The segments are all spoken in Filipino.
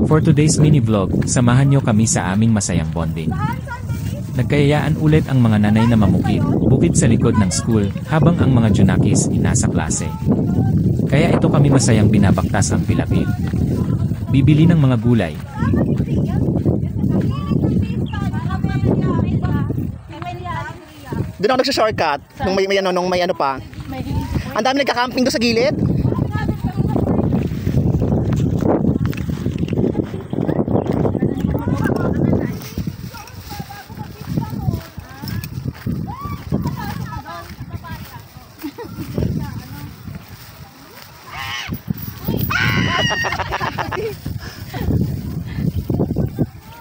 For today's mini vlog, samahan nyo kami sa aming masayang bonding. Nagkayayaan ulit ang mga nanay na mamukit, bukid sa likod ng school, habang ang mga junakis nasa klase. Kaya ito kami masayang binabaktas ang pilapil. Bibili ng mga gulay. Doon ako nagsa-shortcut, nung may ano pa. Ang dami nagka-camping doon sa gilid.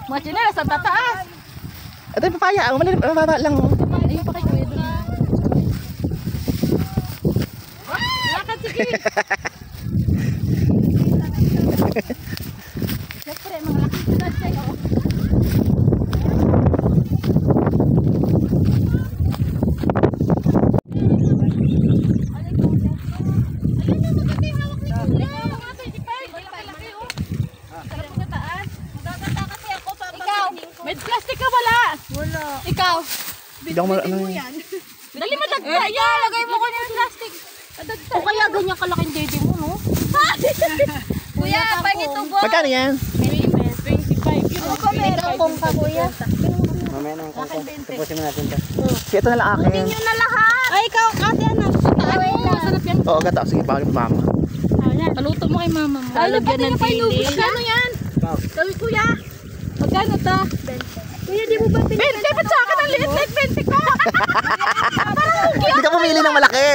Machi na, sa tataas. Ito yung papaya, mababa lang. Ayun pa kay Kuya doon. Lakad, sige. Siyempre, mga lakad sunod sa'yo. May plastic ka wala? Wala. Ikaw? Hindi ako ano yan. Dali mo dagdag. Lagay mo ko ng plastic. O kaya ganyan kalaking dede mo, no? Kuya, pangit ito bo. Magkano yan? 25. Yun ako meron kong ka, kuya. Mamaya na ang kongkong. Tapusin mo natin ito. Sige, ito na lang akin. Yun na lahat. Ay, ikaw, kasi ano? Masarap yan. Oo, gata. Sige, bakit mama? Paluto mo kay mama mo. Lalagyan ng dili. Magkano yan? Gawin, kuya. Magkano ta? Kuya, di mo ba pinili? 20, ba't sa akin ang liit-liit 20 ka? Hindi ka pumili ng malaki.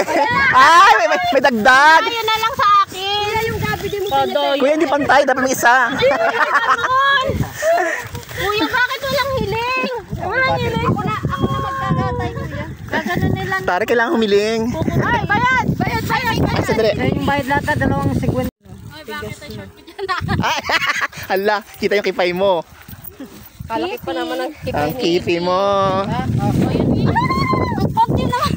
Ay, may dagdag. Ayun na lang sa akin. Kuya, yung gabi di mo pinili. Kuya, hindi pantay. Dapat may isa. Kuya, bakit walang hiling? Walang hiling. Ako na magkagatay, kuya. Gaganon nila. Tari, kailangan humiling. Ay, bayad! Bayad! Ay, sadali. Yung bayad lahat na 2.50. Ay, bakit ang short ko dyan? Ay, hala, kita yung kipay mo. Kalaki pa naman ang Ang kipi mo. Ang konti naman.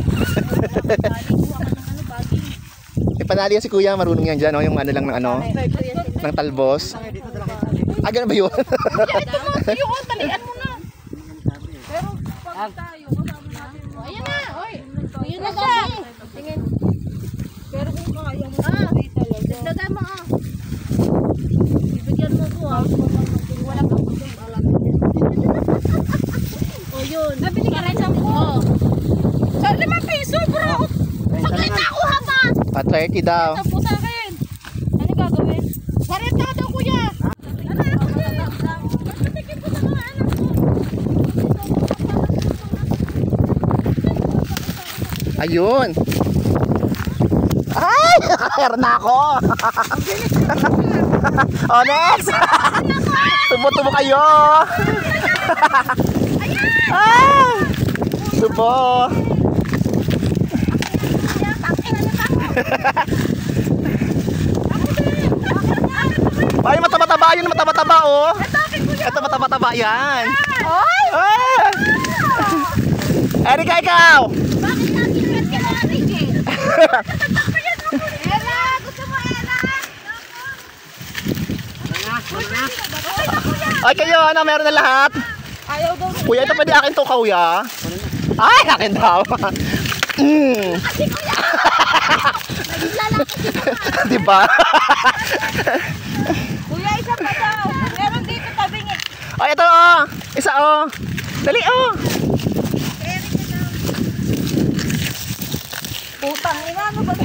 Panali yan si kuya, marunong yan dyan. Oh, yung ano lang ng ano, ng talbos. Ah, ganun ba yun? Yung talian mo na. Pero pag tayo, kasama natin. Ayan na, oy. Ayan na siya. Tingin. Pero kung kaya mo, dagdagan mo ah. Bibigyan mo ko ah. Wala kang kutong alam. O yun. Nabili ka rin 10. Sa 5 piso bro. Saklit na ako ha pa. Pa 30 daw. 10 sa akin. Ano gagawin? Sarita daw kuya. Ayun. Ay, nakakayar na ako. Oh, next. Tubo-tubo kayo. Ay, tubo. Ay, mataba-taba yun, mataba-taba oh. Ito mataba-taba yan. Ay! Erika, ikaw. Bakit natin yan ka na Ricky? Ella, gusto mo Ella? Ay, kayo, ano, meron na lahat. Ayaw daw. Kuya, ito pwede akin to, kuya. Ay, akin daw. Kasi kuya! Naglalaki si kuya. Diba? Kuya, isa pa daw. Meron dito tabing eh. Ay, ito, oh. Isa, oh. Dali, oh. Putang ina, ano ba ito?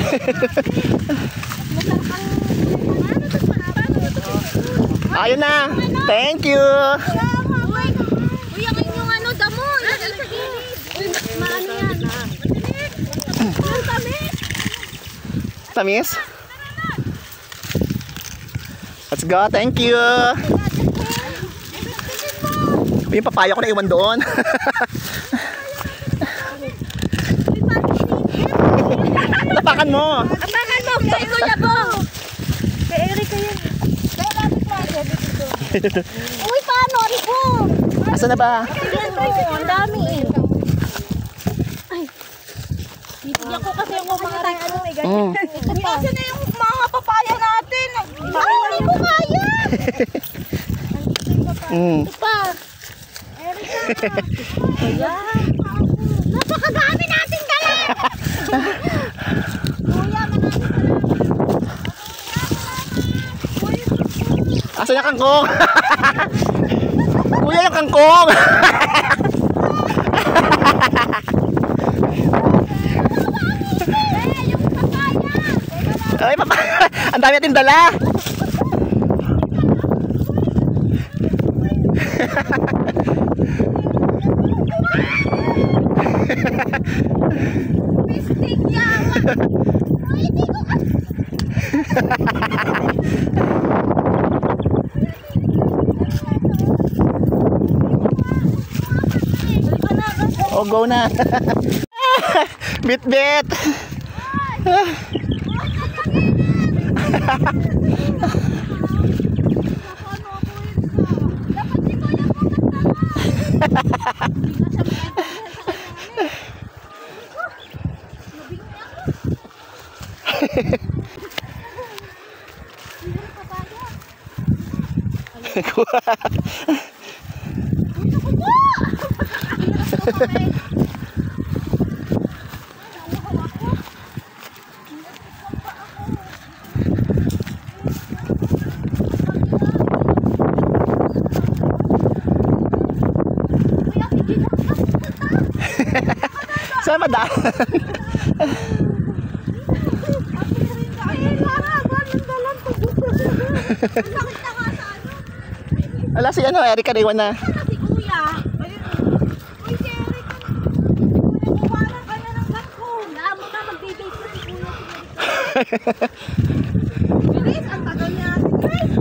Ayun na. Thank you. Kuya, kayo yung ano, damo. Ilagay sa gilid. Maano yan? Ang tamis. Tamis? Let's go. Thank you. Yung papaya ko na iwan doon. Tapakan mo. Apakan mo, kay Kuya Bo. Kay Erika yan. Uy, paano? Rico. Asa na ba? Ang dami eh. Ay. Bibigyan ko kasi yung mga ano eh. Kasi na yung mga papaya natin. Ay, hindi ko kaya. Mm. Ito pa. Erika. Ayan. Napakadami nating dala. Kuya, maraming salamat. Asan yung kangkong? Kuya, yung kangkong! Ay, papa! Ang dami natin dala! Pistik yawa. Ay, hindi ko kasi. Oh, go na! Bit-bit! Saan madaan? Wala si ano, Erika na iwan na. Si Kuya. Uy, si Erika. Kumalang ka na ng gatkong. Daan mo na magbibig ko si Kuya. Bilis, ang tagal niya. Bilis.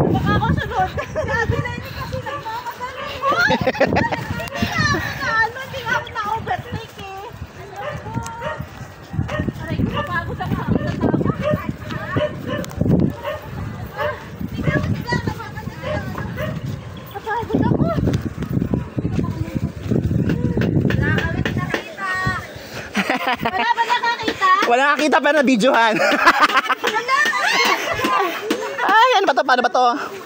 Baka ako sunod. Sabi na hindi kasi nagmamadali mo. Hindi nga ako na-overtake eh. Aray ko, mapagod ako. Mapagod ako. Wala ba nakakita? Wala nakakita pero na-videohan. Ay, ano ba to? Paano ba to?